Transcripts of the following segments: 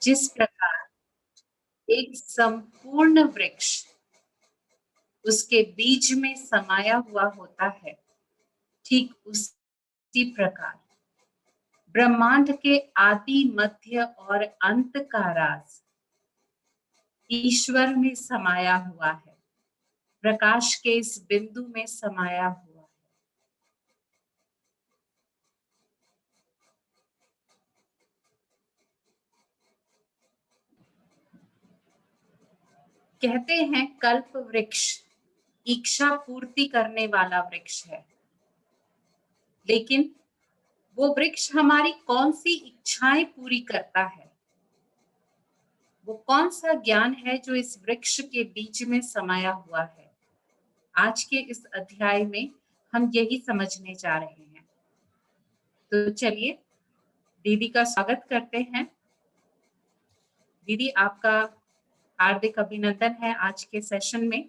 जिस प्रकार एक संपूर्ण वृक्ष उसके बीज में समाया हुआ होता है, ठीक उसी प्रकार ब्रह्मांड के आदि, मध्य और अंत का राज ईश्वर में समाया हुआ है, प्रकाश के इस बिंदु में समाया हुआ है। कहते हैं कल्प वृक्ष इच्छा पूर्ति करने वाला वृक्ष है, लेकिन वो वृक्ष हमारी कौन सी इच्छाएं पूरी करता है? वो कौन सा ज्ञान है जो इस वृक्ष के बीच में समाया हुआ है? आज के इस अध्याय में हम यही समझने जा रहे हैं। तो चलिए दीदी का स्वागत करते हैं। दीदी, आपका हार्दिक अभिनंदन है आज के सेशन में।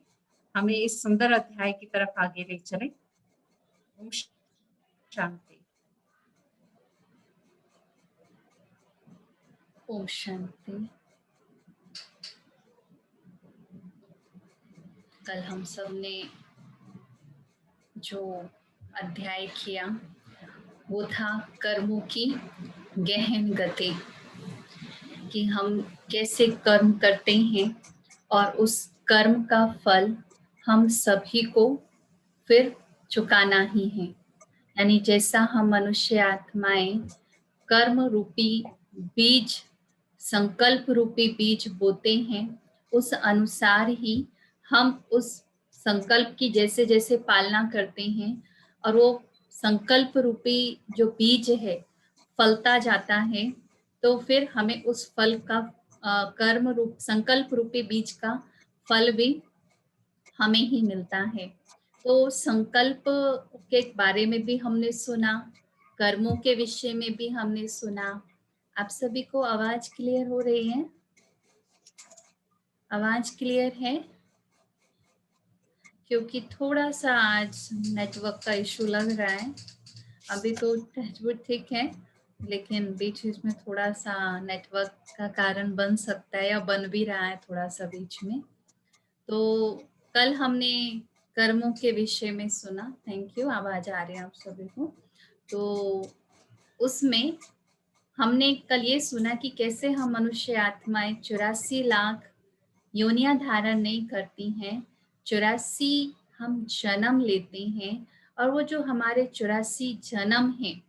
हमें इस सुंदर अध्याय की तरफ आगे ले चलें। ओम शांति। ओम शांति। कल हम सब ने जो अध्याय किया वो था कर्मों की गहन गति, कि हम कैसे कर्म करते हैं और उस कर्म का फल हम सभी को फिर चुकाना ही है। यानी जैसा हम मनुष्य आत्माएं कर्म रूपी बीज, संकल्प रूपी बीज बोते हैं, उस अनुसार ही हम उस संकल्प की जैसे जैसे पालना करते हैं और वो संकल्प रूपी जो बीज है फलता जाता है, तो फिर हमें उस फल का कर्म रूप संकल्प रूपी बीज का फल भी हमें ही मिलता है। तो संकल्प के बारे में भी हमने सुना, कर्मों के विषय में भी हमने सुना। आप सभी को आवाज क्लियर हो रही है? आवाज क्लियर है? क्योंकि थोड़ा सा आज नेटवर्क का इशू लग रहा है। अभी तो टचवुड ठीक है, लेकिन बीच बीच में थोड़ा सा नेटवर्क का कारण बन सकता है या बन भी रहा है थोड़ा सा बीच में। तो कल हमने कर्मों के विषय में सुना। थैंक यू, आवाज आ रही है आप सभी को। तो उसमें हमने कल ये सुना कि कैसे हम मनुष्य आत्माएं 84 लाख योनियां धारण नहीं करती हैं, 84 हम जन्म लेते हैं, और वो जो हमारे 84 जन्म हैं,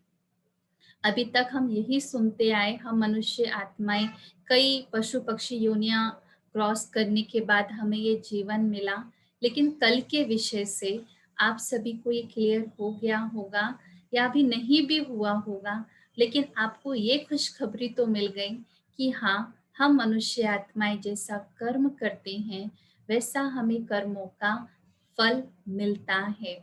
अभी तक हम यही सुनते आए, हम मनुष्य आत्माएं कई पशु पक्षी योनियां क्रॉस करने के बाद हमें ये जीवन मिला। लेकिन कल के विषय से आप सभी को ये क्लियर हो गया होगा या अभी नहीं भी हुआ होगा, लेकिन आपको ये खुशखबरी तो मिल गई कि हाँ, हम मनुष्य आत्माएं जैसा कर्म करते हैं वैसा हमें कर्मों का फल मिलता है।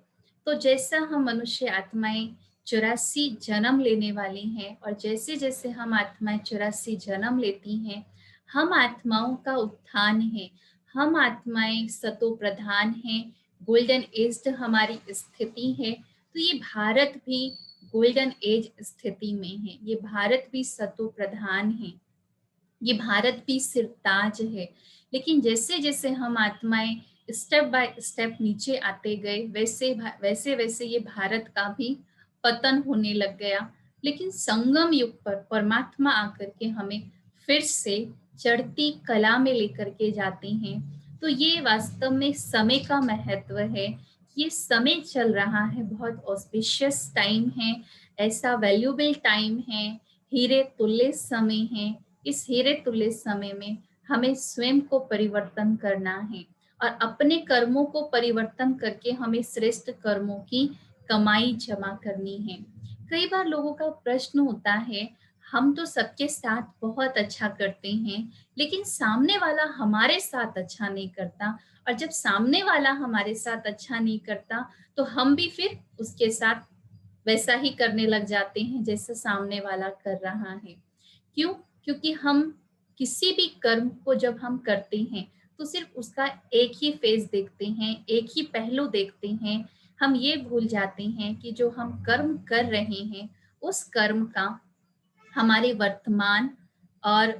तो जैसा हम मनुष्य आत्माएं 84 जन्म लेने वाली हैं, और जैसे जैसे हम आत्माएं 84 जन्म लेती हैं, हम आत्माओं का उत्थान है, हम आत्माएं सतो प्रधान हैं, गोल्डन एज हमारी स्थिति है। तो ये भारत भी गोल्डन एज स्थिति में है, ये भारत भी सतो प्रधान है, ये भारत भी सिरताज है। लेकिन जैसे जैसे हम आत्माएं स्टेप बाय स्टेप नीचे आते गए, वैसे वैसे वैसे ये भारत का भी पतन होने लग गया। लेकिन संगम युग पर परमात्मा आकर के हमें फिर से चढ़ती कला में लेकर के जाते हैं। तो ये वास्तव में समय का महत्व है। ये समय चल रहा है, बहुत ऑस्पिशियस टाइम है, ऐसा वैल्यूबल टाइम है, हीरे तुल्य समय है। इस हीरे तुल्य समय में हमें स्वयं को परिवर्तन करना है और अपने कर्मों को परिवर्तन करके हमें श्रेष्ठ कर्मों की कमाई जमा करनी है। कई बार लोगों का प्रश्न होता है, हम तो सबके साथ बहुत अच्छा करते हैं, लेकिन सामने वाला हमारे साथ अच्छा नहीं करता, और जब सामने वाला हमारे साथ अच्छा नहीं करता तो हम भी फिर उसके साथ वैसा ही करने लग जाते हैं जैसा सामने वाला कर रहा है। क्यों? क्योंकि हम किसी भी कर्म को जब हम करते हैं तो सिर्फ उसका एक ही फेस देखते हैं, एक ही पहलू देखते हैं। हम ये भूल जाते हैं कि जो हम कर्म कर रहे हैं उस कर्म का हमारे वर्तमान और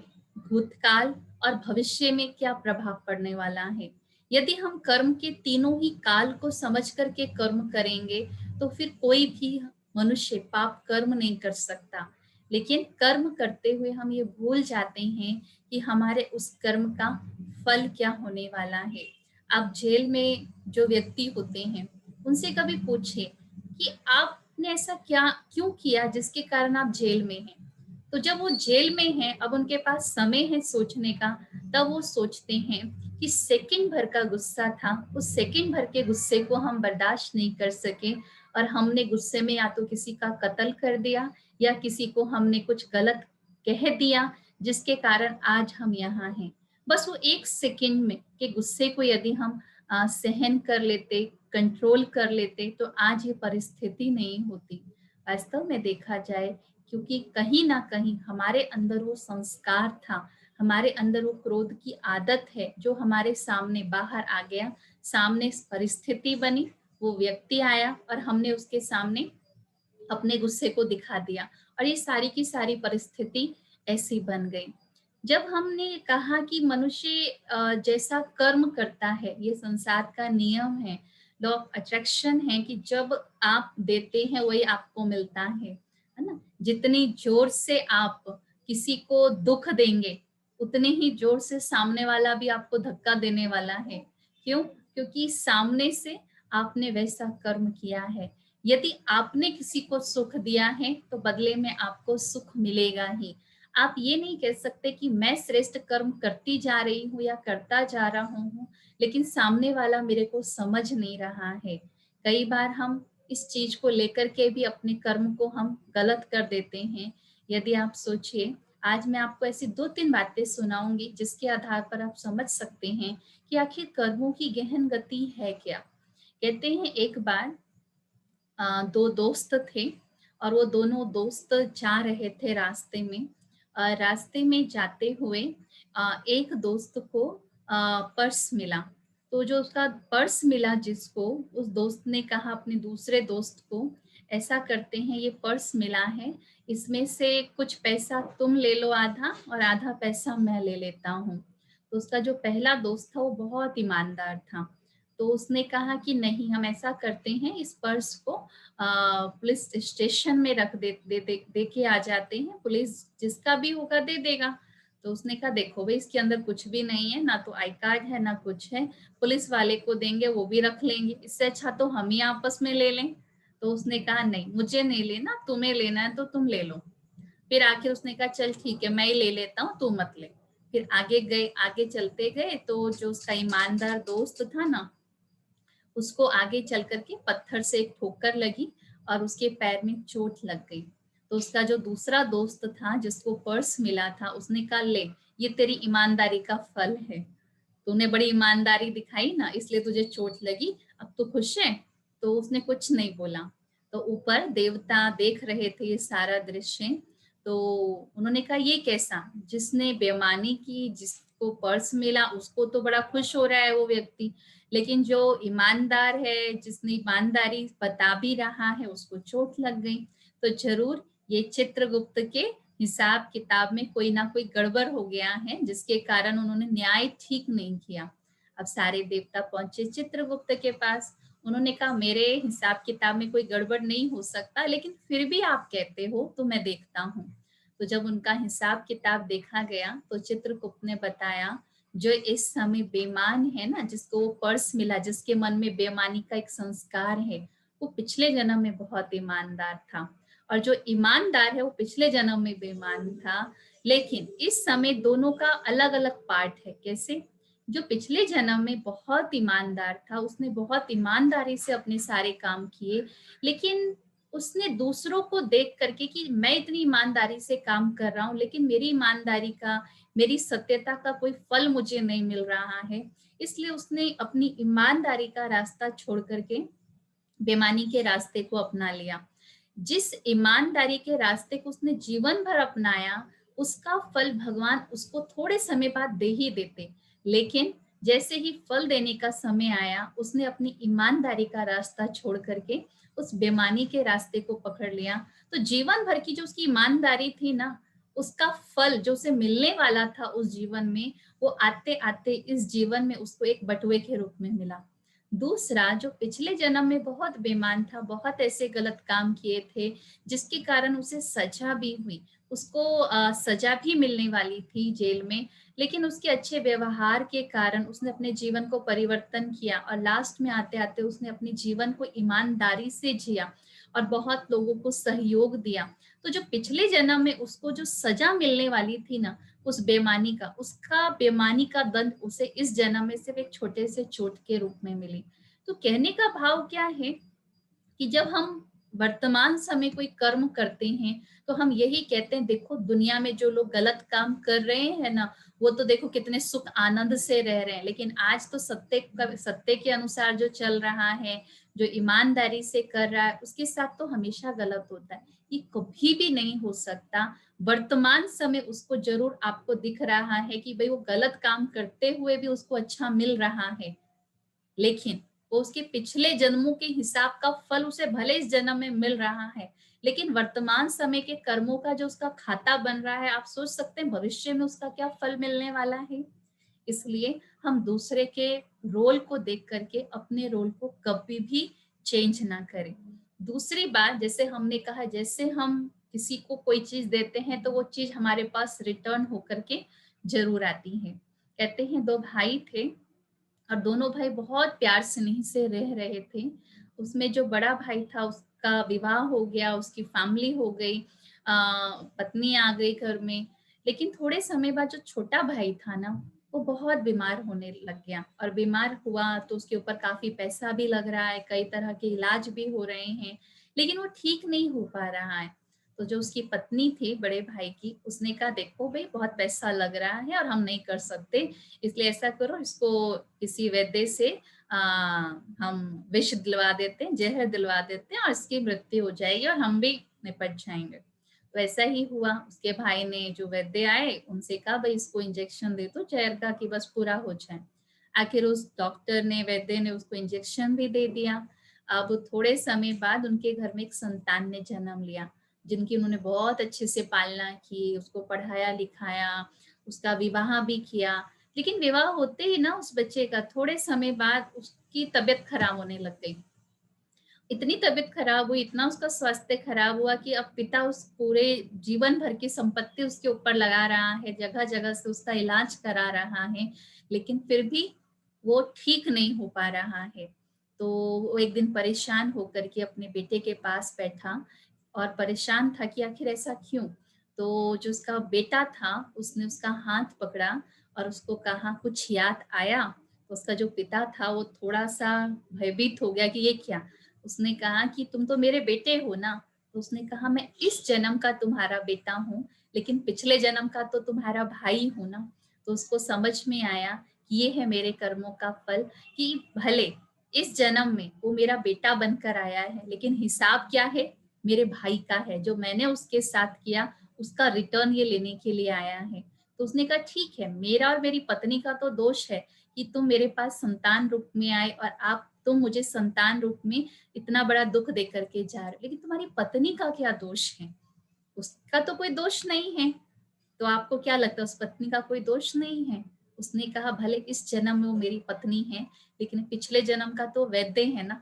भूतकाल और भविष्य में क्या प्रभाव पड़ने वाला है। यदि हम कर्म के तीनों ही काल को समझ करके कर्म करेंगे तो फिर कोई भी मनुष्य पाप कर्म नहीं कर सकता। लेकिन कर्म करते हुए हम ये भूल जाते हैं कि हमारे उस कर्म का फल क्या होने वाला है। आप जेल में जो व्यक्ति होते हैं उनसे कभी पूछिए कि आपने ऐसा क्या क्यों किया जिसके कारण आप जेल में हैं। तो जब वो जेल में हैं, अब उनके पास समय है सोचने का, तब वो सोचते हैं कि सेकंड भर का गुस्सा था, उस सेकंड भर के गुस्से को हम बर्दाश्त नहीं कर सके और हमने गुस्से में या तो किसी का कत्ल कर दिया या किसी को हमने कुछ गलत कह दिया जिसके कारण आज हम यहाँ हैं। बस वो एक सेकंड में के गुस्से को यदि हम सहन कर लेते, कंट्रोल कर लेते तो आज ये परिस्थिति नहीं होती। वास्तव में देखा जाए, क्योंकि कहीं ना कहीं हमारे अंदर वो संस्कार था, हमारे अंदर वो क्रोध की आदत है जो हमारे सामने बाहर आ गया। सामने परिस्थिति बनी, वो व्यक्ति आया और हमने उसके सामने अपने गुस्से को दिखा दिया और ये सारी की सारी परिस्थिति ऐसी बन गई। जब हमने कहा कि मनुष्य जैसा कर्म करता है, ये संसार का नियम है, लॉ ऑफ अट्रैक्शन है कि जब आप देते हैं वही आपको मिलता है ना। जितनी जोर से आप किसी को दुख देंगे उतने ही जोर से सामने वाला भी आपको धक्का देने वाला है। क्यों? क्योंकि सामने से आपने वैसा कर्म किया है। यदि आपने किसी को सुख दिया है तो बदले में आपको सुख मिलेगा ही। आप ये नहीं कह सकते कि मैं श्रेष्ठ कर्म करती जा रही हूँ या करता जा रहा हूँ लेकिन सामने वाला मेरे को समझ नहीं रहा है। कई बार हम इस चीज को लेकर के भी अपने कर्म को हम गलत कर देते हैं। यदि आप सोचिए, आज मैं आपको ऐसी 2-3 बातें सुनाऊंगी जिसके आधार पर आप समझ सकते हैं कि आखिर कर्मों की गहन गति है क्या। कहते हैं एक बार दो दोस्त थे और वो दोनों दोस्त जा रहे थे रास्ते में। रास्ते में जाते हुए एक दोस्त को पर्स मिला। तो जो उसका पर्स मिला जिसको, उस दोस्त ने कहा अपने दूसरे दोस्त को, ऐसा करते हैं ये पर्स मिला है, इसमें से कुछ पैसा तुम ले लो आधा और आधा पैसा मैं ले लेता हूँ। तो उसका जो पहला दोस्त था वो बहुत ईमानदार था। तो उसने कहा कि नहीं, हम ऐसा करते हैं, इस पर्स को पुलिस स्टेशन में रख दे के आ जाते हैं, पुलिस जिसका भी होगा दे देगा। तो उसने कहा देखो भाई, इसके अंदर कुछ भी नहीं है, ना तो आई कार्ड है ना कुछ है, पुलिस वाले को देंगे वो भी रख लेंगे, इससे अच्छा तो हम ही आपस में ले लें। तो उसने कहा नहीं, मुझे नहीं लेना, तुम्हें लेना है तो तुम ले लो। फिर आखिर उसने कहा चल ठीक है, मैं ही ले लेता हूँ, तू मत ले। फिर आगे गए, आगे चलते गए तो जो उसका ईमानदार दोस्त था ना, उसको आगे चल करके पत्थर से एक ठोकर लगी और उसके पैर में चोट लग गई। तो उसका जो दूसरा दोस्त था जिसको पर्स मिला था, उसने कहा ले, ये तेरी ईमानदारी का फल है, तूने बड़ी ईमानदारी दिखाई ना, इसलिए तुझे चोट लगी, अब तू खुश है। तो उसने कुछ नहीं बोला। तो ऊपर देवता देख रहे थे ये सारा दृश्य। तो उन्होंने कहा ये कैसा, जिसने बेईमानी की, जिसको पर्स मिला उसको तो बड़ा खुश हो रहा है वो व्यक्ति, लेकिन जो ईमानदार है, जिसने ईमानदारी बता भी रहा है, उसको चोट लग गई। तो जरूर ये चित्रगुप्त के हिसाब किताब में कोई ना कोई गड़बड़ हो गया है जिसके कारण उन्होंने न्याय ठीक नहीं किया। अब सारे देवता पहुंचे चित्रगुप्त के पास। उन्होंने कहा मेरे हिसाब किताब में कोई गड़बड़ नहीं हो सकता, लेकिन फिर भी आप कहते हो तो मैं देखता हूँ। तो जब उनका हिसाब किताब देखा गया तो चित्रगुप्त ने बताया, जो इस समय बेईमान है ना, जिसको वो पर्स मिला, जिसके मन में बेईमानी का एक संस्कार है, वो पिछले जन्म में बहुत ईमानदार था, और जो ईमानदार है वो पिछले जन्म में बेईमान था। लेकिन इस समय दोनों का अलग अलग पार्ट है। कैसे? जो पिछले जन्म में बहुत ईमानदार था, उसने बहुत ईमानदारी से अपने सारे काम किए, लेकिन उसने दूसरों को देख करके कि मैं इतनी ईमानदारी से काम कर रहा हूँ लेकिन मेरी ईमानदारी का, मेरी सत्यता का कोई फल मुझे नहीं मिल रहा है, इसलिए उसने अपनी ईमानदारी का रास्ता छोड़ करके बेईमानी के रास्ते को अपना लिया। जिस ईमानदारी के रास्ते को उसने जीवन भर अपनाया, उसका फल भगवान उसको थोड़े समय बाद दे ही देते, लेकिन जैसे ही फल देने का समय आया, उसने अपनी ईमानदारी का रास्ता छोड़ करके उस बेईमानी के रास्ते को पकड़ लिया। तो जीवन भर की जो उसकी ईमानदारी थी ना, उसका फल जो उसे मिलने वाला था उस जीवन में, वो आते आते इस जीवन में उसको एक बटुए के रूप में मिला। दूसरा, जो पिछले जन्म में बहुत बेईमान था, बहुत ऐसे गलत काम किए थे जिसके कारण उसे सजा भी हुई, उसको सजा भी मिलने वाली थी जेल में, लेकिन उसके अच्छे व्यवहार के कारण उसने अपने जीवन को परिवर्तन किया और लास्ट में आते आते उसने अपने जीवन को ईमानदारी से जिया और बहुत लोगों को सहयोग दिया। तो जो पिछले जन्म में उसको जो सजा मिलने वाली थी ना उस बेईमानी का, उसका बेईमानी का दंड उसे इस जन्म में सिर्फ एक छोटे से चोट के रूप में मिली। तो कहने का भाव क्या है कि जब हम वर्तमान समय कोई कर्म करते हैं तो हम यही कहते हैं, देखो दुनिया में जो लोग गलत काम कर रहे हैं ना, वो तो देखो कितने सुख आनंद से रह रहे हैं, लेकिन आज तो सत्य के अनुसार जो चल रहा है, जो ईमानदारी से कर रहा है, उसके साथ तो हमेशा गलत होता है। ये कभी भी नहीं हो सकता। वर्तमान समय उसको जरूर आपको दिख रहा है कि भाई वो गलत काम करते हुए भी उसको अच्छा मिल रहा है, लेकिन वो उसके पिछले जन्मों के हिसाब का फल उसे भले इस जन्म में मिल रहा है, लेकिन वर्तमान समय के कर्मों का जो उसका खाता बन रहा है, आप सोच सकते हैं भविष्य में उसका क्या फल मिलने वाला है। इसलिए हम दूसरे के रोल को देख करके अपने रोल को कभी भी चेंज ना करें। दूसरी बात, जैसे हमने कहा, जैसे हम किसी को कोई चीज देते हैं तो वो चीज हमारे पास रिटर्न होकर के जरूर आती है। कहते हैं दो भाई थे और दोनों भाई बहुत प्यार स्नेह से रह रहे थे। उसमें जो बड़ा भाई था उसका विवाह हो गया, उसकी फैमिली हो गई, पत्नी आ गई घर में, लेकिन थोड़े समय बाद जो छोटा भाई था ना वो बहुत बीमार होने लग गया, और बीमार हुआ तो उसके ऊपर काफी पैसा भी लग रहा है, कई तरह के इलाज भी हो रहे हैं, लेकिन वो ठीक नहीं हो पा रहा है। तो जो उसकी पत्नी थी बड़े भाई की, उसने कहा देखो भाई बहुत पैसा लग रहा है और हम नहीं कर सकते, इसलिए ऐसा करो, इसको किसी वैद्य से हम विष दिलवा देते हैं, जहर दिलवा देते हैं और इसकी मृत्यु हो जाएगी और हम भी निपट जाएंगे। तो ऐसा ही हुआ। उसके भाई ने जो वैद्य आए उनसे कहा भाई इसको इंजेक्शन दे दो जहर का कि बस पूरा हो जाए। आखिर उस डॉक्टर ने, वैद्य ने उसको इंजेक्शन भी दे दिया। अब थोड़े समय बाद उनके घर में एक संतान ने जन्म लिया, जिनकी उन्होंने बहुत अच्छे से पालना की, उसको पढ़ाया लिखाया, उसका विवाह भी किया। लेकिन विवाह होते ही ना उस बच्चे का थोड़े समय बाद उसकी तबीयत खराब होने लग गई। इतनी तबीयत खराब हुई, इतना उसका स्वास्थ्य खराब हुआ कि अब पिता उस पूरे जीवन भर की संपत्ति उसके ऊपर लगा रहा है, जगह जगह से उसका इलाज करा रहा है, लेकिन फिर भी वो ठीक नहीं हो पा रहा है। तो वो एक दिन परेशान होकर के अपने बेटे के पास बैठा और परेशान था कि आखिर ऐसा क्यों। तो जो उसका बेटा था उसने उसका हाथ पकड़ा और उसको कहा कुछ याद आया। तो उसका जो पिता था वो थोड़ा सा भयभीत हो गया कि ये क्या। उसने कहा कि तुम तो मेरे बेटे हो ना। तो उसने कहा मैं इस जन्म का तुम्हारा बेटा हूँ, लेकिन पिछले जन्म का तो तुम्हारा भाई हूँ ना। तो उसको समझ में आया कि ये है मेरे कर्मों का फल, कि भले इस जन्म में वो मेरा बेटा बनकर आया है, लेकिन हिसाब क्या है, मेरे भाई का है, जो मैंने उसके साथ किया उसका रिटर्न ये लेने के लिए आया है। तो उसने कहा ठीक है, मेरा और मेरी पत्नी का तो दोष है कि तुम मेरे पास संतान रूप में आए और तुम मुझे संतान रूप में इतना बड़ा दुख दे करके जा रहे हो, लेकिन तुम्हारी पत्नी का क्या दोष है। उसका तो कोई दोष नहीं है। तो आपको क्या लगता है उस पत्नी का कोई दोष नहीं है। उसने कहा भले इस जन्म में वो मेरी पत्नी है, लेकिन पिछले जन्म का तो वैद्य है ना,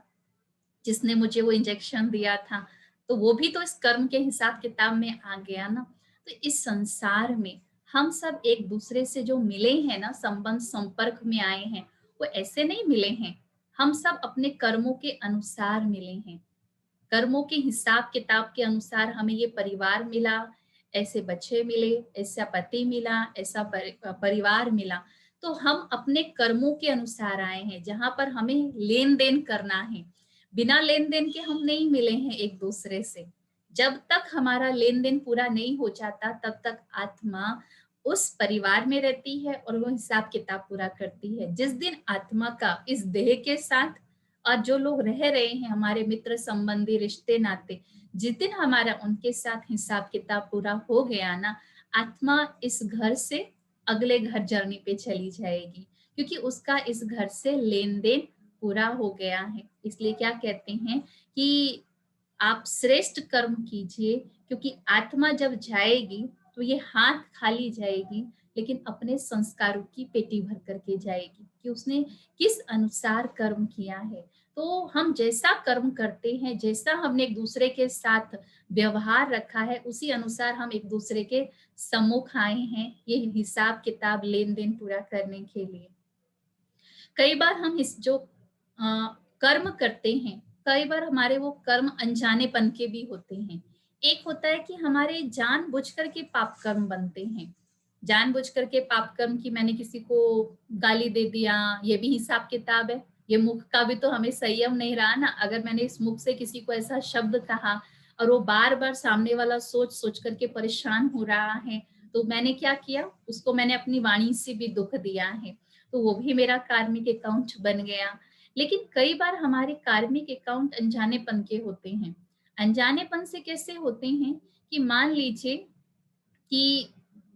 जिसने मुझे वो इंजेक्शन दिया था, तो वो भी तो इस कर्म के हिसाब किताब में आ गया ना। तो इस संसार में हम सब एक दूसरे से जो मिले हैं ना, संबंध संपर्क में आए हैं, वो ऐसे नहीं मिले हैं। हम सब अपने कर्मों के अनुसार मिले हैं। कर्मों के हिसाब किताब के अनुसार हमें ये परिवार मिला, ऐसे बच्चे मिले, ऐसा पति मिला, ऐसा परिवार मिला। तो हम अपने कर्मों के अनुसार आए हैं, जहां पर हमें लेन देन करना है। बिना लेन देन के हम नहीं मिले हैं एक दूसरे से। जब तक हमारा लेन देन पूरा नहीं हो जाता तब तक आत्मा उस परिवार में रहती है और वो हिसाब किताब पूरा करती है। जिस दिन आत्मा का इस देह के साथ और जो लोग रह रहे हैं हमारे मित्र संबंधी रिश्ते नाते, जिस दिन हमारा उनके साथ हिसाब किताब पूरा हो गया ना, आत्मा इस घर से अगले घर जर्नी पे चली जाएगी, क्योंकि उसका इस घर से लेन देन पूरा हो गया है। इसलिए क्या कहते हैं कि आप श्रेष्ठ कर्म कीजिए, क्योंकि आत्मा जब जाएगी तो ये हाथ खाली जाएगी, लेकिन अपने संस्कारों की पेटी भर करके जाएगी कि उसने किस अनुसार कर्म किया है। तो हम जैसा कर्म करते हैं, जैसा हमने एक दूसरे के साथ व्यवहार रखा है, उसी अनुसार हम एक दूसरे के सम्मुख आए हैं ये हिसाब किताब लेन देन पूरा करने के लिए। कई बार हम इस जो कर्म करते हैं, कई बार हमारे वो कर्म अनजानेपन के भी होते हैं। एक होता है कि हमारे जानबूझ कर के पाप कर्म बनते हैं, जानबूझ करके पाप कर्म की मैंने किसी को गाली दे दिया, ये भी हिसाब किताब है। ये मुख का भी तो हमें संयम नहीं रहा ना। अगर मैंने इस मुख से किसी को ऐसा शब्द कहा और वो बार बार सामने वाला सोच सोच करके परेशान हो रहा है, तो मैंने क्या किया, उसको मैंने अपनी वाणी से भी दुख दिया है, तो वो भी मेरा कार्मिक अकाउंट बन गया। लेकिन कई बार हमारे कार्मिक अकाउंट अनजानेपन के होते हैं। अनजानेपन से कैसे होते हैं कि मान लीजिए कि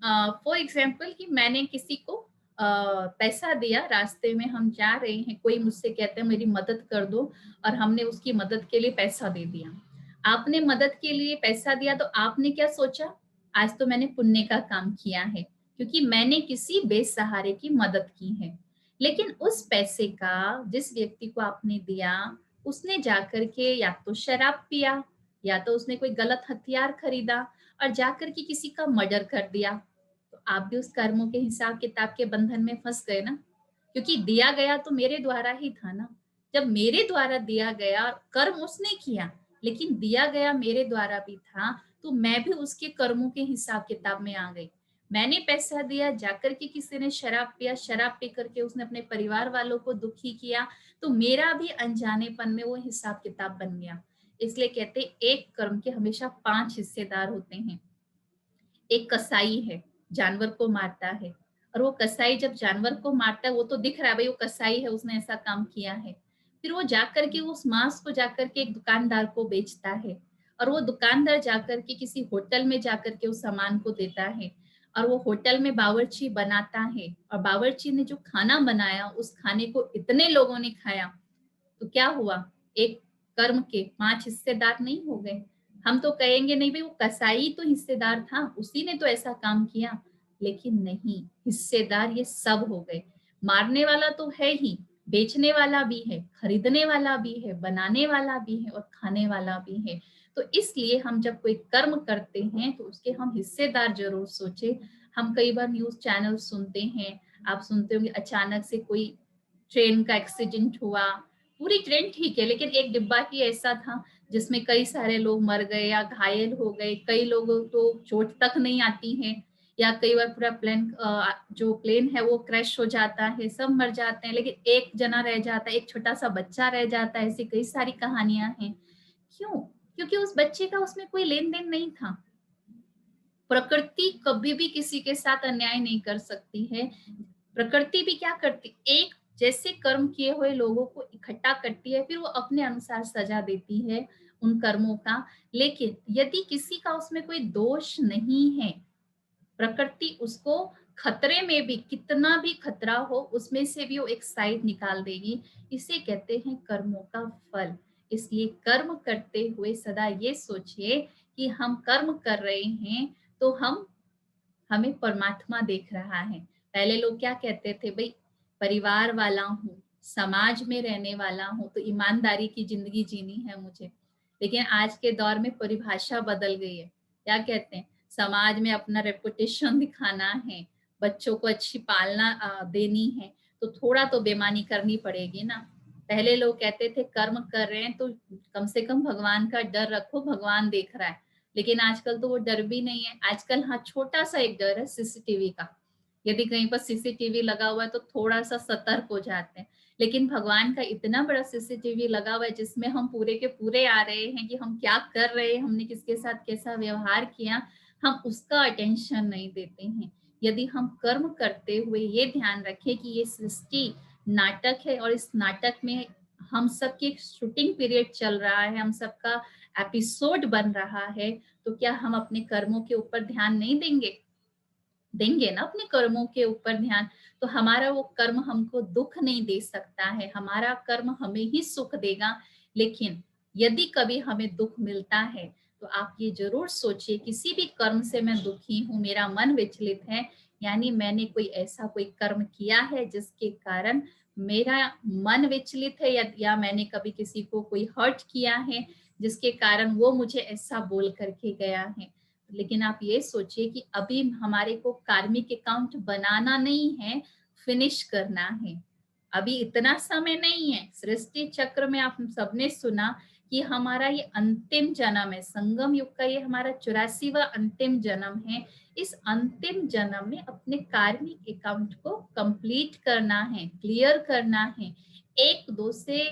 फॉर एग्जाम्पल कि मैंने किसी को पैसा दिया, रास्ते में हम जा रहे हैं, कोई मुझसे कहते हैं मेरी मदद कर दो, और हमने उसकी मदद के लिए पैसा दे दिया। आपने मदद के लिए पैसा दिया तो आपने क्या सोचा, आज तो मैंने पुण्य का काम किया है क्योंकि मैंने किसी बेसहारे की मदद की है। लेकिन उस पैसे का जिस व्यक्ति को आपने दिया, उसने जाकर के या तो शराब पिया, या तो उसने कोई गलत हथियार खरीदा और जाकर के किसी का मर्डर कर दिया, तो आप भी उस कर्मों के हिसाब किताब के बंधन में फंस गए ना। क्योंकि दिया गया तो मेरे द्वारा ही था ना। जब मेरे द्वारा दिया गया और कर्म उसने किया, लेकिन दिया गया मेरे द्वारा भी था, तो मैं भी उसके कर्मों के हिसाब किताब में आ गई। मैंने पैसा दिया, जाकर के किसी ने शराब पिया, शराब पी करके उसने अपने परिवार वालों को दुखी किया, तो मेरा भी अनजानेपन में वो हिसाब किताब बन गया। इसलिए कहते एक कर्म के हमेशा 5 हिस्सेदार होते हैं। एक कसाई है, जानवर को मारता है, और वो कसाई जब जानवर को मारता है, वो तो दिख रहा है भाई वो कसाई है, उसने ऐसा काम किया है। फिर वो जाकर के उस मांस को जाकर के एक दुकानदार को बेचता है, और वो दुकानदार जाकर के किसी होटल में जाकर के उस सामान को देता है, और वो होटल में बावर्ची बनाता है, और बावर्ची ने जो खाना बनाया उस खाने को इतने लोगों ने खाया, तो क्या हुआ, एक कर्म के 5 हिस्सेदार नहीं हो गए। हम तो कहेंगे नहीं भाई वो कसाई तो हिस्सेदार था, उसी ने तो ऐसा काम किया, लेकिन नहीं, हिस्सेदार ये सब हो गए। मारने वाला तो है ही, बेचने वाला भी है, खरीदने वाला भी है, बनाने वाला भी है और खाने वाला भी है। तो इसलिए हम जब कोई कर्म करते हैं तो उसके हम हिस्सेदार जरूर सोचे। हम कई बार न्यूज चैनल सुनते हैं, आप सुनते होंगे अचानक से कोई ट्रेन का एक्सीडेंट हुआ, पूरी ट्रेन ठीक है लेकिन एक डिब्बा ही ऐसा था जिसमें कई सारे लोग मर गए या घायल हो गए, कई लोगों तो चोट तक नहीं आती है, या कई बार पूरा प्लेन जो प्लेन है वो क्रैश हो जाता है, सब मर जाते हैं लेकिन एक जना रह जाता है, एक छोटा सा बच्चा रह जाता है। ऐसी कई सारी कहानियां हैं। क्यों? क्योंकि उस बच्चे का उसमें कोई लेन देन नहीं था। प्रकृति कभी भी किसी के साथ अन्याय नहीं कर सकती है। प्रकृति भी क्या करती, एक जैसे कर्म किए हुए लोगों को इकट्ठा करती है, फिर वो अपने अनुसार सजा देती है उन कर्मों का। लेकिन यदि किसी का उसमें कोई दोष नहीं है, प्रकृति उसको खतरे में भी, कितना भी खतरा हो उसमें से भी वो एक साइड निकाल देगी। इसे कहते हैं कर्मों का फल। इसलिए कर्म करते हुए सदा ये सोचिए कि हम कर्म कर रहे हैं तो हमें परमात्मा देख रहा है। पहले लोग क्या कहते थे, भाई परिवार वाला हूँ, समाज में रहने वाला हूँ, तो ईमानदारी की जिंदगी जीनी है मुझे। लेकिन आज के दौर में परिभाषा बदल गई है। क्या कहते हैं, समाज में अपना रेपुटेशन दिखाना है, बच्चों को अच्छी पालना देनी है, तो थोड़ा तो बेईमानी करनी पड़ेगी ना। पहले लोग कहते थे कर्म कर रहे हैं तो कम से कम भगवान का डर रखो, भगवान देख रहा है। लेकिन आजकल तो वो डर भी नहीं है। आजकल हाँ छोटा सा एक डर है सीसीटीवी का, यदि कहीं पर सीसीटीवी लगा हुआ है तो थोड़ा सा सतर्क हो जाते हैं। लेकिन भगवान का इतना बड़ा सीसीटीवी लगा हुआ है जिसमें हम पूरे के पूरे आ रहे हैं कि हम क्या कर रहे हैं, हमने किसके साथ कैसा व्यवहार किया, हम उसका अटेंशन नहीं देते हैं। यदि हम कर्म करते हुए ये ध्यान रखें कि ये सृष्टि नाटक है और इस नाटक में हम सबकी शूटिंग पीरियड चल रहा है, हम सबका एपिसोड बन रहा है, तो क्या हम अपने कर्मों के ऊपर ध्यान नहीं देंगे? देंगे ना अपने कर्मों के ऊपर ध्यान। तो हमारा वो कर्म हमको दुख नहीं दे सकता है, हमारा कर्म हमें ही सुख देगा। लेकिन यदि कभी हमें दुख मिलता है तो आप ये जरूर सोचिए, किसी भी कर्म से मैं दुखी हूँ, मेरा मन विचलित है, यानी मैंने कोई ऐसा कोई कर्म किया है जिसके कारण मेरा मन विचलित है, या मैंने कभी किसी को कोई हर्ट किया है जिसके कारण वो मुझे ऐसा बोल करके गया है। लेकिन आप ये सोचिए कि अभी हमारे को कार्मिक अकाउंट बनाना नहीं है, फिनिश करना है। अभी इतना समय नहीं है। सृष्टि चक्र में आप सबने सुना कि हमारा ये अंतिम जन्म है, संगम युग का ये हमारा 84वां अंतिम जन्म है। इस अंतिम जन्म में अपने कार्मिक अकाउंट को कंप्लीट करना है, क्लियर करना है, एक दो से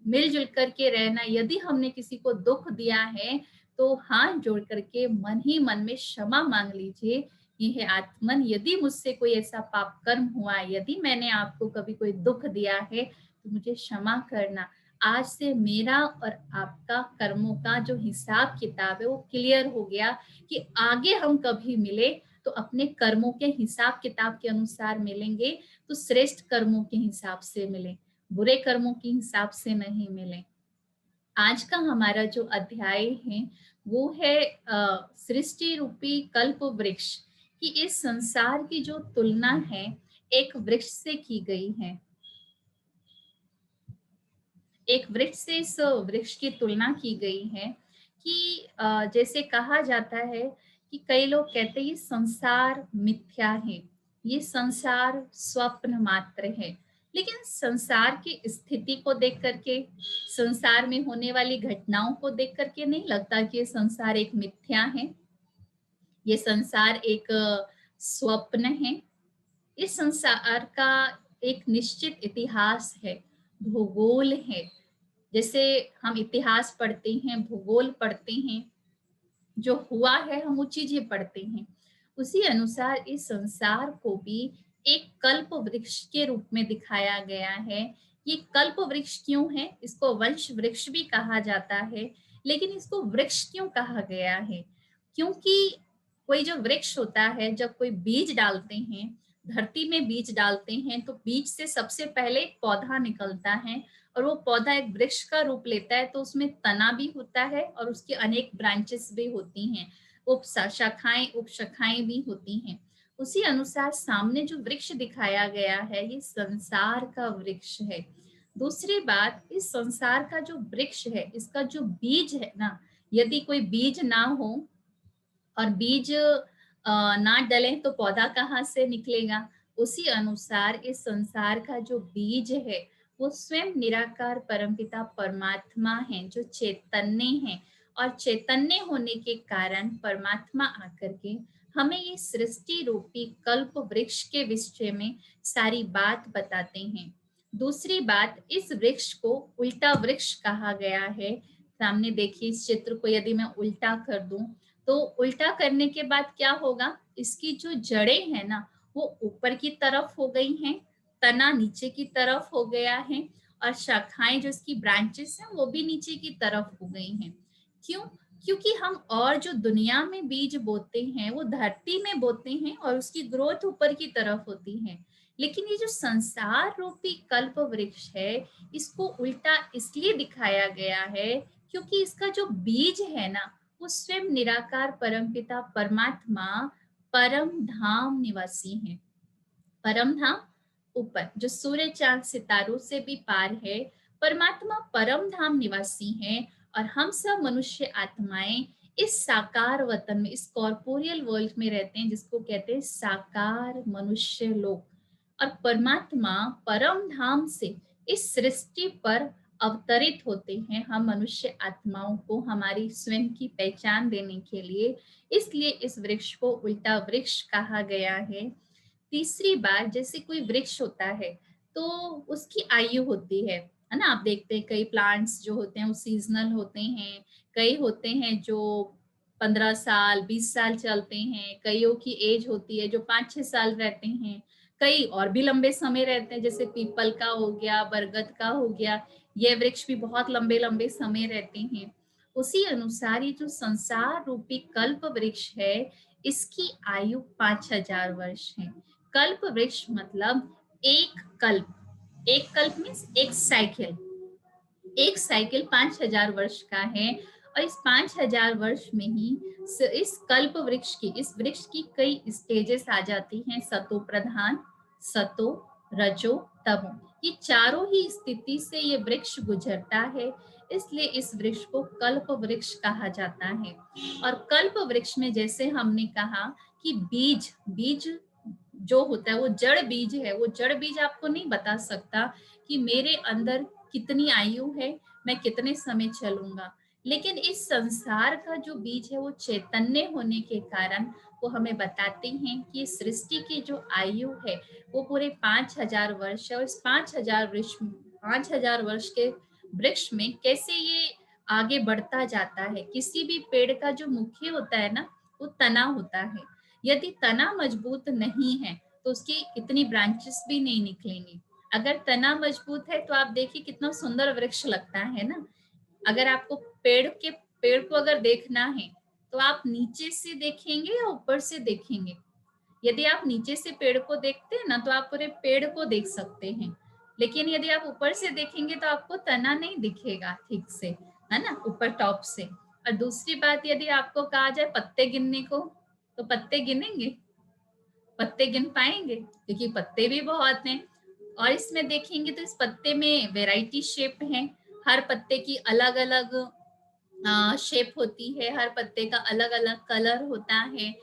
मिलजुल करके रहना। यदि हमने किसी को दुख दिया है तो हाथ जोड़ करके मन ही मन में क्षमा मांग लीजिए कि हे आत्मन, यदि मुझसे कोई ऐसा पाप कर्म हुआ है, यदि मैंने आपको कभी कोई दुख दिया है तो मुझे क्षमा करना। आज से मेरा और आपका कर्मों का जो हिसाब किताब है वो क्लियर हो गया कि आगे हम कभी मिले तो अपने कर्मों के हिसाब किताब के अनुसार मिलेंगे, तो श्रेष्ठ कर्मों के हिसाब से मिले, बुरे कर्मों के हिसाब से नहीं मिले। आज का हमारा जो अध्याय है वो है सृष्टि रूपी कल्प वृक्ष कि इस संसार की जो तुलना है एक वृक्ष से की गई है। एक वृक्ष से इस वृक्ष की तुलना की गई है कि जैसे कहा जाता है कि कई लोग कहते हैं ये संसार मिथ्या है, ये संसार स्वप्न मात्र है। लेकिन संसार की स्थिति को देख करके, संसार में होने वाली घटनाओं को देख करके नहीं लगता कि ये संसार एक मिथ्या है, ये संसार एक स्वप्न है। इस संसार का एक निश्चित इतिहास है, भूगोल है। जैसे हम इतिहास पढ़ते हैं, भूगोल पढ़ते हैं, जो हुआ है हम वो चीजें पढ़ते हैं, उसी अनुसार इस संसार को भी एक कल्प वृक्ष के रूप में दिखाया गया है। ये कल्प वृक्ष क्यों है? इसको वंश वृक्ष भी कहा जाता है, लेकिन इसको वृक्ष क्यों कहा गया है? क्योंकि कोई जो वृक्ष होता है, जब कोई बीज डालते हैं, धरती में बीज डालते हैं, तो बीज से सबसे पहले एक पौधा निकलता है और वो पौधा एक वृक्ष का रूप लेता है। तो उसमें तना भी होता है और उसकी अनेक ब्रांचेस भी होती हैं, उप शाखाएं उप शाखाएं भी होती हैं। उसी अनुसार सामने जो वृक्ष दिखाया गया है ये संसार का वृक्ष है। दूसरी बात, इस संसार का जो वृक्ष है, इसका जो बीज है ना, यदि कोई बीज ना हो और बीज ना डलें तो पौधा कहाँ से निकलेगा? उसी अनुसार इस संसार का जो बीज है वो स्वयं निराकार परमपिता परमात्मा है, जो चैतन्य है। और चैतन्य होने के कारण परमात्मा आकर के हमें ये सृष्टि रूपी कल्प वृक्ष के विषय में सारी बात बताते हैं। दूसरी बात, इस वृक्ष को उल्टा वृक्ष कहा गया है। सामने देखिए इस चित्र को यदि मैं उल्टा कर दूं तो उल्टा करने के बाद क्या होगा? इसकी जो जड़ें हैं ना वो ऊपर की तरफ हो गई हैं, तना नीचे की तरफ हो गया है और शाखाएं जो इसकी ब्रांचेस हैं वो भी नीचे की तरफ हो गई हैं। क्यों? क्योंकि हम और जो दुनिया में बीज बोते हैं वो धरती में बोते हैं और उसकी ग्रोथ ऊपर की तरफ होती है। लेकिन ये जो संसार रूपी कल्प वृक्ष है इसको उल्टा इसलिए दिखाया गया है क्योंकि इसका जो बीज है ना वो स्वयं निराकार परमपिता परमात्मा परम धाम निवासी है। परम धाम ऊपर जो सूर्य चांद सितारों से भी पार है, परमात्मा परम धाम निवासी है। और हम सब मनुष्य आत्माएं इस साकार वतन में, इस कॉर्पोरियल वर्ल्ड में रहते हैं, जिसको कहते हैं साकार मनुष्य लोक। और परमात्मा परम धाम से इस सृष्टि पर अवतरित होते हैं हम मनुष्य आत्माओं को हमारी स्वयं की पहचान देने के लिए। इसलिए इस वृक्ष को उल्टा वृक्ष कहा गया है। तीसरी बात, जैसे कोई वृक्ष होता है तो उसकी आयु होती है ना। आप देखते हैं कई प्लांट्स जो होते हैं वो सीजनल होते हैं, कई होते हैं जो 15 साल 20 साल चलते हैं, कईयों की एज होती है जो 5-6 साल रहते हैं, कई और भी लंबे समय रहते हैं, जैसे पीपल का हो गया, बरगद का हो गया, ये वृक्ष भी बहुत लंबे लंबे समय रहते हैं। उसी अनुसार ये जो संसार रूपी कल्प वृक्ष है इसकी आयु 5000 वर्ष है। कल्प वृक्ष मतलब एक कल्प, एक कल्प मीन्स एक साइकिल, एक साइकिल 5000 वर्ष का है। और इस 5000 वर्ष में ही इस कल्प वृक्ष की, इस वृक्ष की कई स्टेजेस आ जाती हैं, सतो प्रधान, सतो, रजो, तमो, ये चारों ही स्थिति से ये वृक्ष गुजरता है, इसलिए इस वृक्ष को कल्प वृक्ष कहा जाता है। और कल्प वृक्ष में जैसे हमने कहा कि बीज बीज जो होता है वो जड़ बीज है, वो जड़ बीज आपको नहीं बता सकता कि मेरे अंदर कितनी आयु है, मैं कितने समय चलूंगा, लेकिन इस संसार का जो बीज है वो चैतन्य होने के कारण वो हमें बताते हैं कि सृष्टि की जो आयु है वो पूरे 5000 वर्ष है। और इस 5000 वर्ष के वृक्ष में कैसे ये आगे बढ़ता जाता है। किसी भी पेड़ का जो मुख्य होता है ना, वो तना होता है, यदि तना मजबूत नहीं है तो उसकी इतनी ब्रांचेस भी नहीं निकलेंगी। अगर तना मजबूत है तो आप देखिए कितना सुंदर वृक्ष लगता है ना। अगर आपको पेड़ को अगर देखना है तो आप नीचे से देखेंगे या ऊपर से देखेंगे। यदि आप नीचे से पेड़ को देखते हैं ना तो आप पूरे पेड़ को देख सकते हैं, लेकिन यदि आप ऊपर से देखेंगे तो आपको तना नहीं दिखेगा ठीक से, है ना, ऊपर टॉप से। और दूसरी बात, यदि आपको कहा जाए पत्ते गिनने को, तो पत्ते गिनेंगे? पत्ते गिन पाएंगे? क्योंकि पत्ते भी बहुत हैं। और इसमें देखेंगे तो इस पत्ते में वैरायटी शेप है, हर पत्ते की अलग अलग शेप होती है, हर पत्ते का अलग अलग कलर होता है।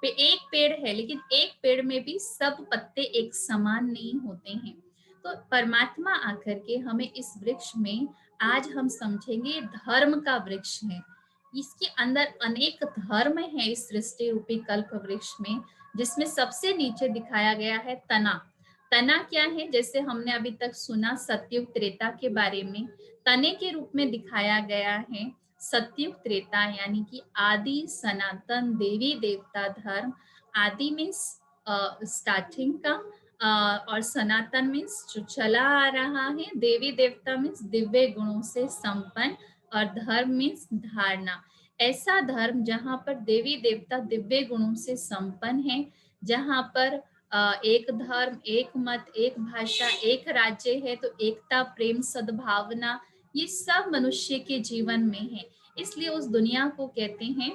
एक पेड़ है लेकिन एक पेड़ में भी सब पत्ते एक समान नहीं होते हैं। तो परमात्मा आकर के हमें इस वृक्ष में, आज हम समझेंगे, ये धर्म का वृक्ष है। इसके अंदर अनेक धर्म है इस सृष्टि रूपी कल्प वृक्ष में, जिसमें सबसे नीचे दिखाया गया है तना। तना क्या है? जैसे हमने अभी तक सुना सतयुग त्रेता के बारे में, तने के रूप में दिखाया गया है सतयुग त्रेता, यानी कि आदि सनातन देवी देवता धर्म। आदि मीन्स स्टार्टिंग का, और सनातन मीन्स जो चला आ रहा है, देवी देवता मीन्स दिव्य गुणों से संपन्न, और धर्म मीन्स धारणा। ऐसा धर्म जहाँ पर देवी देवता दिव्य गुणों से संपन्न है, जहाँ पर एक धर्म, एक मत, एक भाषा, एक राज्य है, तो एकता, प्रेम, सद्भावना, ये सब मनुष्य के जीवन में है। इसलिए उस दुनिया को कहते हैं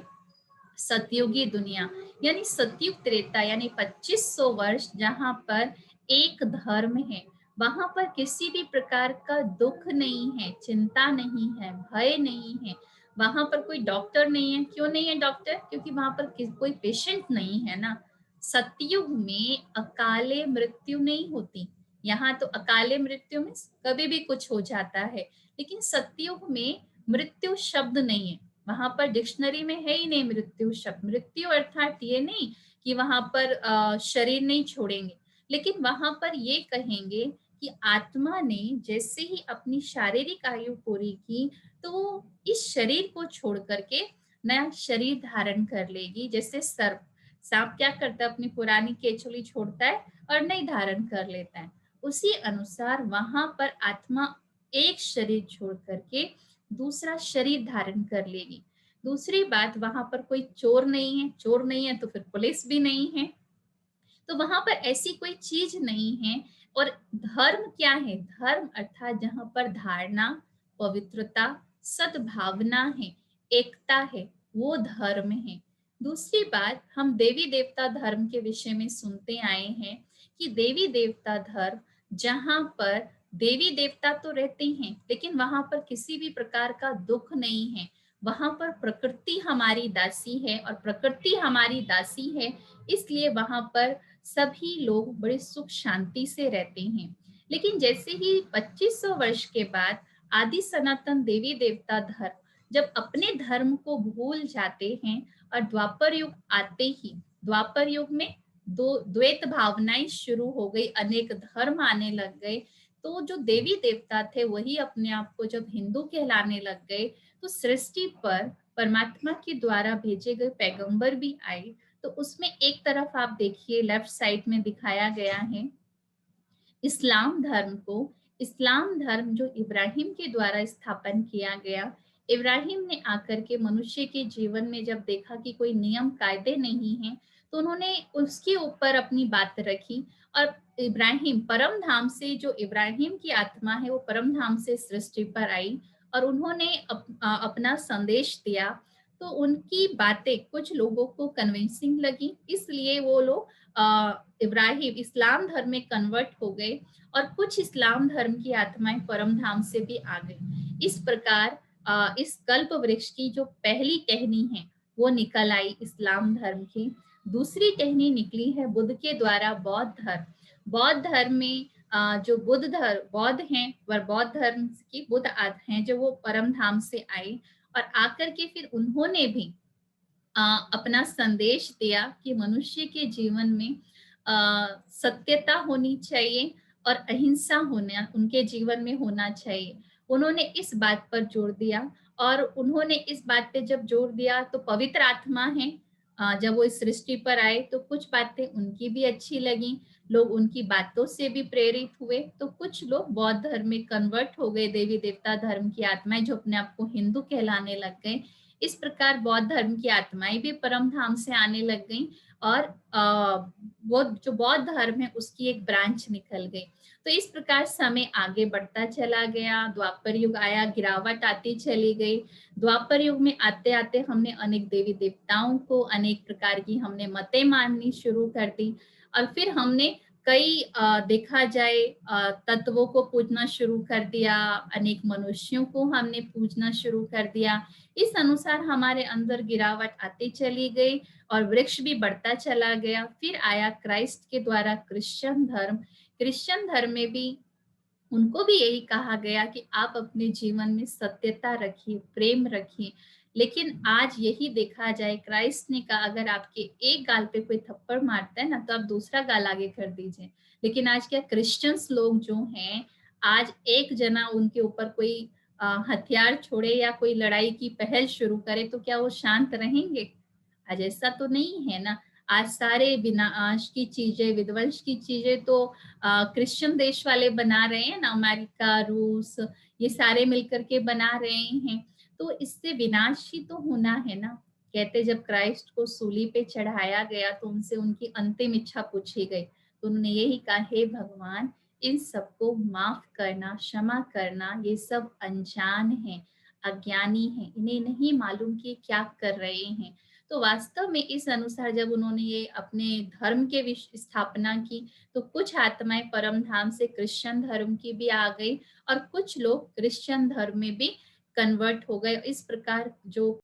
सतयुगी दुनिया, यानी सतयुग त्रेता, यानी 2500 वर्ष जहाँ पर एक धर्म है, वहां पर किसी भी प्रकार का दुख नहीं है, चिंता नहीं है, भय नहीं है। वहां पर कोई डॉक्टर नहीं है। क्यों नहीं है डॉक्टर? क्योंकि वहां पर कोई पेशेंट नहीं है ना। सतयुग में अकाले मृत्यु नहीं होती। यहाँ तो अकाले मृत्यु में कभी भी कुछ हो जाता है, लेकिन सतयुग में मृत्यु शब्द नहीं है। वहां पर डिक्शनरी में है ही नहीं मृत्यु शब्द। मृत्यु अर्थात ये नहीं कि वहां पर शरीर नहीं छोड़ेंगे, लेकिन वहां पर ये कहेंगे कि आत्मा ने जैसे ही अपनी शारीरिक आयु पूरी की तो वो इस शरीर को छोड़ करके नया शरीर धारण कर लेगी। जैसे सर्प, सांप क्या करता है? अपनी पुरानी केचुली छोड़ता है और नई धारण कर लेता है। उसी अनुसार वहां पर आत्मा एक शरीर छोड़ करके दूसरा शरीर धारण कर लेगी। दूसरी बात, वहां पर कोई चोर नहीं है। चोर नहीं है तो फिर पुलिस भी नहीं है, तो वहां पर ऐसी कोई चीज नहीं है। और धर्म क्या है? धर्म अर्थात जहां पर धारणा, पवित्रता, सद्भावना है, एकता है, वो धर्म है। दूसरी बात, हम देवी देवता धर्म के विषय में सुनते आए हैं कि देवी देवता धर्म, जहां पर देवी देवता तो रहते हैं लेकिन वहां पर किसी भी प्रकार का दुख नहीं है। वहां पर प्रकृति हमारी दासी है, और प्रकृति हमारी दासी है, इसलिए वहां पर सभी लोग बड़े सुख शांति से रहते हैं। लेकिन जैसे ही 2500 वर्ष के बाद आदि सनातन देवी देवता धर्म जब अपने धर्म को भूल जाते हैं, और द्वापर युग आते ही, द्वापर युग में दो द्वैत भावनाएं शुरू हो गई, अनेक धर्म आने लग गए, तो जो देवी देवता थे वही अपने आप को जब हिंदू कहलाने लग गए, तो सृष्टि पर परमात्मा के द्वारा भेजे गए पैगंबर भी आए। तो उसमें एक तरफ आप देखिए लेफ्ट साइड में दिखाया गया है इस्लाम धर्म को। इस्लाम धर्म जो इब्राहिम के द्वारा स्थापन किया गया। इब्राहिम ने आकर के मनुष्य के जीवन में जब देखा कि कोई नियम कायदे नहीं है, तो उन्होंने उसके ऊपर अपनी बात रखी। और इब्राहिम परम धाम से, जो इब्राहिम की आत्मा है वो परम धाम से सृष्टि पर आई, और उन्होंने अपना संदेश दिया, तो उनकी बातें कुछ लोगों को कन्विंसिंग लगी, इसलिए वो लोग इब्राहिम इस्लाम धर्म में कन्वर्ट हो गए और कुछ इस्लाम धर्म की आत्माएं परम धाम से भी आ गई। इस प्रकार इस कल्प वृक्ष की जो पहली टहनी है वो निकल आई इस्लाम धर्म की। दूसरी टहनी निकली है बुद्ध के द्वारा बौद्ध धर्म। बौद्ध धर्म में जो बौद्ध हैं वह बौद्ध धर्म की बुद्ध हैं जो वो परम धाम से आए और आकर के फिर उन्होंने भी अपना संदेश दिया कि मनुष्य के जीवन में सत्यता होनी चाहिए और अहिंसा होना उनके जीवन में होना चाहिए। उन्होंने इस बात पर जोर दिया और उन्होंने इस बात पे जब जोर दिया तो पवित्र आत्मा है, जब वो इस सृष्टि पर आए तो कुछ बातें उनकी भी अच्छी लगी, लोग उनकी बातों से भी प्रेरित हुए, तो कुछ लोग बौद्ध धर्म में कन्वर्ट हो गए, देवी देवता धर्म की आत्माएं जो अपने आप को हिंदू कहलाने लग गए। इस प्रकार बौद्ध धर्म की आत्माएं भी परम धाम से आने लग गई और वो जो बौद्ध धर्म है उसकी एक ब्रांच निकल गई। तो इस प्रकार समय आगे बढ़ता चला गया, द्वापर युग आया, गिरावट आती चली गई। द्वापर युग में आते आते हमने अनेक देवी देवताओं को, अनेक प्रकार की हमने मतें माननी शुरू कर दी और फिर हमने कई देखा जाए तत्वों को पूजना शुरू कर दिया, अनेक मनुष्यों को हमने पूजना शुरू कर दिया। इस अनुसार हमारे अंदर गिरावट आती चली गई और वृक्ष भी बढ़ता चला गया। फिर आया क्राइस्ट के द्वारा क्रिश्चियन धर्म। क्रिश्चियन धर्म में भी उनको भी यही कहा गया कि आप अपने जीवन में सत्यता रखिए, प्रेम रखिए। लेकिन आज यही देखा जाए, क्राइस्ट ने कहा अगर आपके एक गाल पे कोई थप्पड़ मारता है ना तो आप दूसरा गाल आगे कर दीजिए। लेकिन आज क्या क्रिश्चियंस लोग जो हैं, आज एक जना उनके ऊपर कोई हथियार छोड़े या कोई लड़ाई की पहल शुरू करे तो क्या वो शांत रहेंगे? आज ऐसा तो नहीं है ना। आज सारे विनाश की चीजें, विध्वंस की चीजें तो क्रिश्चियन देश वाले बना रहे हैं ना, अमेरिका, रूस, ये सारे मिलकर के बना रहे हैं। तो इससे विनाश ही तो होना है ना। कहते जब क्राइस्ट को सूली पे चढ़ाया गया तो उनसे उनकी अंतिम इच्छा पूछी गई, तो उन्होंने यही कहा, हे भगवान इन सबको माफ करना, क्षमा करना, ये सब अनजान है, अज्ञानी है, इन्हें नहीं मालूम कि क्या कर रहे हैं। तो वास्तव में इस अनुसार जब उन्होंने ये अपने धर्म के स्थापना की तो कुछ आत्माएं परम धाम से क्रिश्चियन धर्म की भी आ गई और कुछ लोग क्रिश्चियन धर्म में भी कन्वर्ट हो गए। इस प्रकार जो